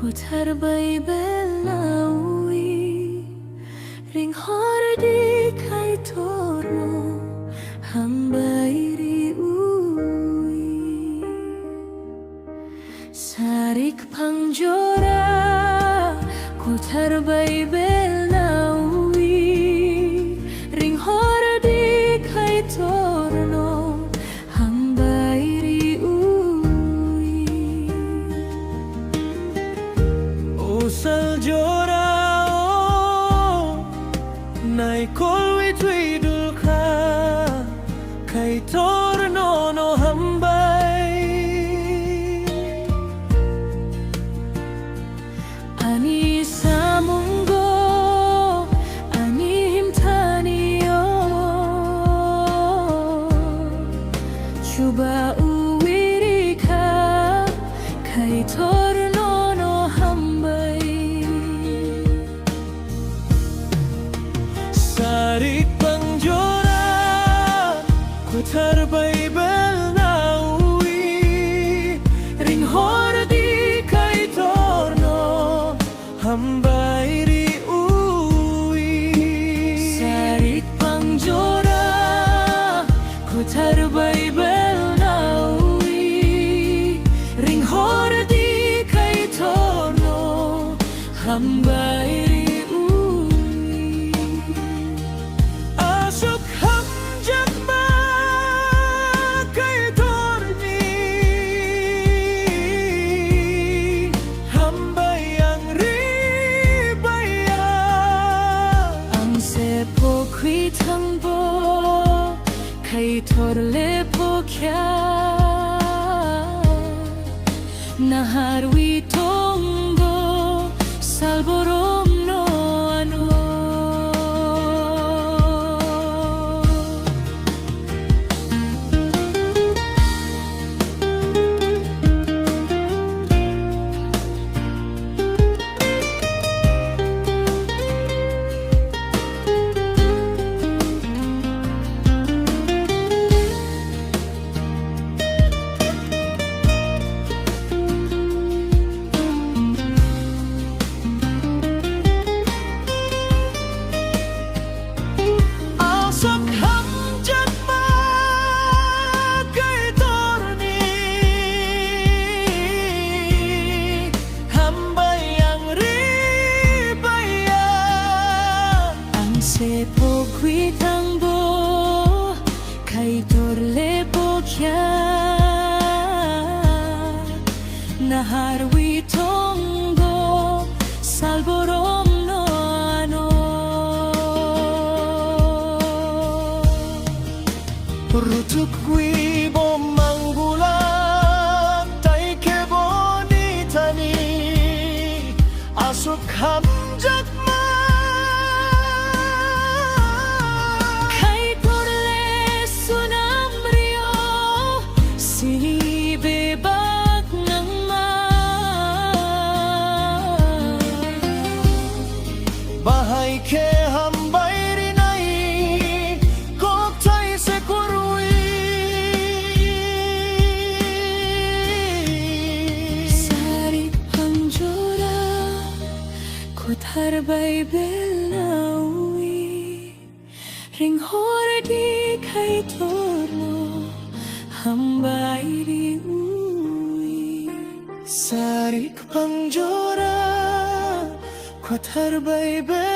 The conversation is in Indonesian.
Ku terbebelaui ring hordi kai torno hambai ui sarik pangjora ku terbebelaui ring hordi kai torno hambai ui Usal jorao nai kolwi tui dulka kai torno no hambai ani samungo ani himtaniyo chuba uwirika kai torno no hambai sarik pangjora ku terbebelaui ring hordi kai torno hambai ui sarik pangjora ku terbebelaui ring hordi kai torno hambai asok hamjat ma kai torni hambai yang ribaya ang sepo kwi thangbo kai torle po kya nahar wi tongbo salborom no ano asok hamjat ma kai torni hambai yang ribaya ang sepo kwi thangbo kai torle po kya nahar wi tongbo salborom no ano rutuk wi bom manggulan tai ke bonitani asok hamjat ma kai torle sunam rio si bebak nang ma bahai ke hambai rinai kok thai se kurui sarik pangjora ku terbebelaui ring hordi kai torno hambai ui sarik pangjora ku terbebelaui